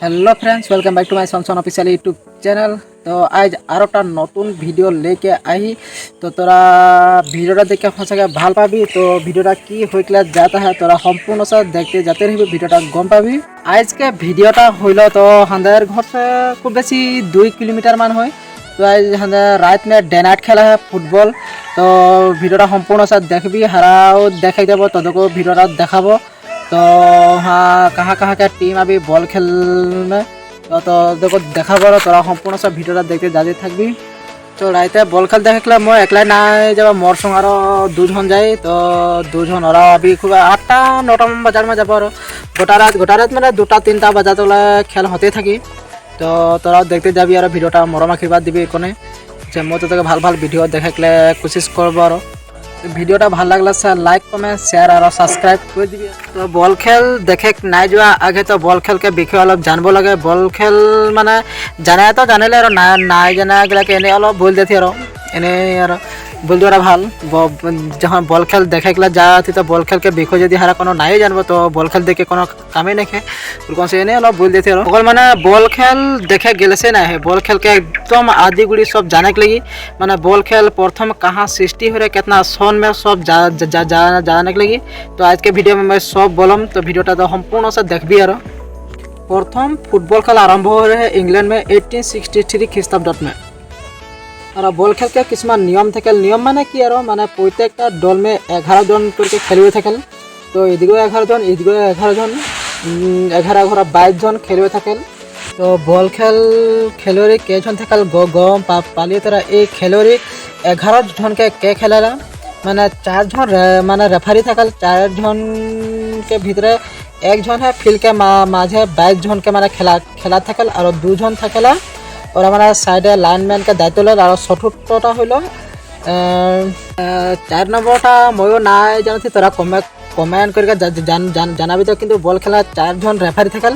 Hello friends, welcome back to my सनसन official YouTube channel. तो आज और एक नतून भिडियो लेके आई तो तोरा भिडियोटा देखे सचाके ভাল पाबी। तो भिडियोटा की होइकला जाता है तोरा सम्पूर्ण से देखते जाते रही भिडियोटा गम पाबी। आज के भिडियोटा हইল तो हमारे घर से खूब बेसी 2 किलोमीटर मान है। तो आज हमारे रात में डे नाइट खेला है फुटबल। तो भिडियोटा सम्पूर्ण से देखबी हाराओ देखाई देव तदको भिडियोटा देखाबो। तो हाँ, कहाँ कहाँ का टीम अभी बॉल खेल में तो देखो देखा बड़ो तोरा सम्पूर्ण सब भिडियोटा देखते जाते थकबी। तो राइते बॉल खेल देखले मैं एकला ना जब मोर संग आरो दुजन जाए तो दुजन और अभी खूब 8टा 9टा बाजार में যাব गोटा रात মানে 2টা 3টা বাজা তোলা খেল হতে থাকি। তো তোরা দেখতে যাবি আর ভিডিওটা মরম আশীর্বাদ দিবি কোনে যে মই তোকে ভাল ভাল ভিডিও দেখাইলে কোशिश করব। আর ভিডিওটা ভাল লাগলে লাইক কমেন্ট শেয়ার और सब्सक्राइब कर दिबी। तो बॉल खेल देखे ना जो आगे तो बॉल खेल के विषय अलग जानब लगे। बॉल खेल माने जाने तो जाने ना जाना गलाके एने अलग बोल देती और एने और बोल द्वारा ভাল जहाँ बॉल खेल देखे गला जाती तो बॉल खेल के विषय यदि हारा कोनो नाई जानब तो बॉल खेल देखे कोनो कामे नहीं कौन से एने अलग बोल देती और अगर माने बॉल खेल देखे गेले से ना है बॉल खेल के एकदम आदि गुड़ी सब जाने के लगी। माने बॉल खेल प्रथम कहाँ सृष्टि हो रहे कितना सन में सब जाने के लगी। तो आज के वीडियो में मैं सब बोलम तो वीडियोटा तो सम्पूर्ण से देखबी। और प्रथम फुटबल खेल आरम्भ हो रहे हैं इंग्लैंड में 1863 ख्रीष्टाब्दत में। और बॉल खेल के किसमान नियम थे नियम माने कि माने प्रत्येकटा दल में 11 जन करके खेलुवे थे। तो एदिगो 11 जन एदिगो 11 जन 11 22 जन खेलुवे थे। तो बॉल खेल खेलुवे केजन थे गम पालिए तरह ये खेलुवे 11 जन के खेलेला माने 4 जन माने रेफारी थे 4 जन के भीतर 1 जन है फील्ड के माझे 22 जन के माने खेला थे और 2 जन थकेला और हमारा साइडे लाइनमैन के दायित्व लो। और चतुर्थटा हইল 4 नम्बरटा मयो ना जानी तोरा कमेंट करके जानाबी। तो किन्तु बॉल खेला 4 जन रेफारी थकेल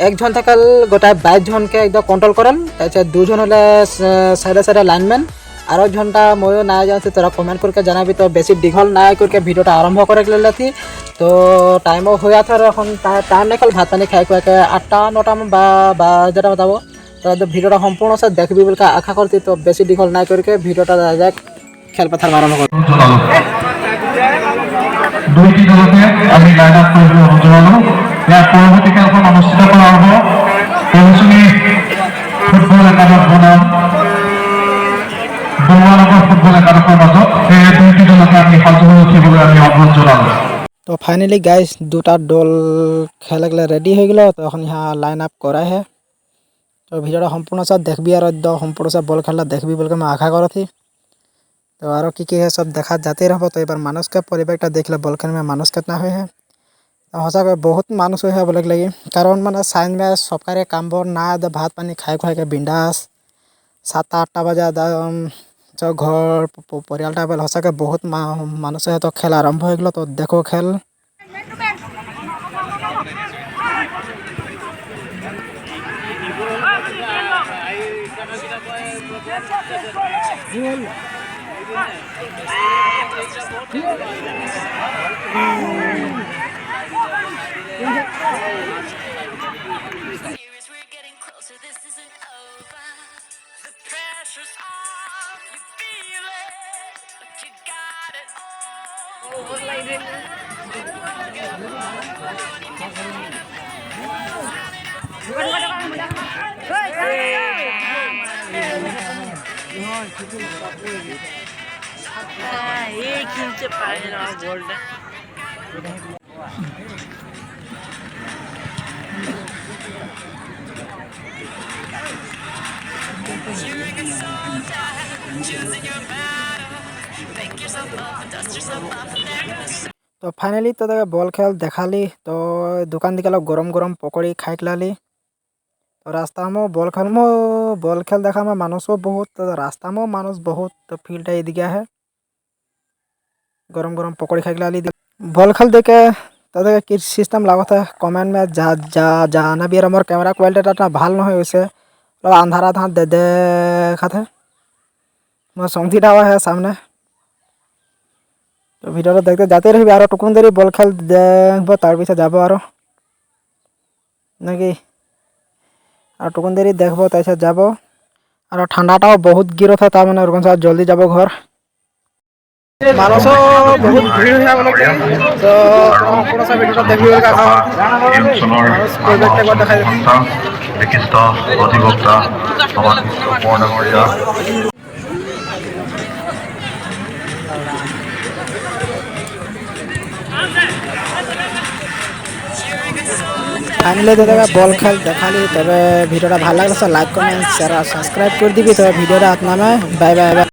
1 जन थकेल गोटाय 22 जन के एकदम कंट्रोल करल। तार 2 जन हले साइडे साइडे लाइनमैन और 1 जनटा मयो ना जानी तोरा कमेंट करके जानाबी। तो बेसि दीघल ना करके भिडियोटा आरम्भ करे थी। तो टाइमो हुआ था टाइम नहीं भात पानी खाई खुआ के 8टा 9टा बाजाटा बताब। तो भिडियोटा सम्पूर्ण से देखबी बोल आशा करती। तो बेसि दीघल ना करके भिडियोटा डायरेक्ट खेल पथार आरम्भ कर দুইটি দলকে আমি লাইন আপ করে জনালো। ইয়ার পরবর্তী খেলখন অনুষ্ঠিত করা হ'ব পৌঁছনি ফুটবল একাদশ বনাম বড়ুৱানগৰ ফুটবল একাদশৰ মাজত সেই দুইটি দলকে আমি সাজু হৈ উঠিবলৈ আমি আহ্বান জনালো। तो फाइनली गाइस 2टा दल खेल रेडी हो गल। तो यहाँ लाइन अप करा है। तो भिडियोटा सम्पूर्ण से देखबी और एकदम सम्पूर्ण से बॉल खेला देखबी बोल के मैं आशा कर थी। तो और की है सब देखा जाते रहो। तो एबार मानुष के परिवेशटा देखले बॉल खेल में मानुष कितना हुए है। तो सचाक बहुत मानुष हुए है बोले लगी कारण माने साइन में सबकारे काम बर ना भात पानी खाई खुआ के बिंदास 7टा 8टा बजे जो घर परियालटा बेल सचाक बहुत मानुष है। तो खेल आरम्भ हो गल। तो देखो खेल एक इंच पानी ना गोल्ड तो फाइनली तो बॉल खेल देखाली। तो दुकान दिखाल गरम गरम पकड़ी खाई लाली। तो रास्ता में बॉल खेल देखा में मानुषो बहुत। तो रास्ता में मानुष बहुत। तो फील्ड इदिके है गरम गरम पकड़ी खाई लाली बॉल खेल देखे। तो कि सिस्टम लागत है कमेंट में जाना भी। मोर कैमरा क्वालिटी भल नहीं वैसे अंधारा था देखा थे मोर संगी डावा है सामने। तो भिडियो देखते जाते रही और टुकुन देरी बॉल खेल देखो तार पीछे जाब और नाकि আর টুকুন দেরি দেখবো তারপর যাবো। আর ঠান্ডাটাও বহুত গিরত হয়, তার মানে ওরকম সময় জলদি যাবো ঘর। মানুষও বহুত ভিড় হয়ে গেল, তো কোনো সব ভিডিওটা দেখবি মানুষ পরিবেশটা একবার দেখা যাচ্ছে। বিশিষ্ট অধিবক্তা সমাজ বর্ণমর্যা ফাইনালি দাদা বল খেল দেখালি, তবে ভিডিওটা ভালো লাগলে লাইক কমেন্ট শেয়ার আর সাবস্ক্রাইব করে দিবি। তবে ভিডিওটা আপনার বাই বাই।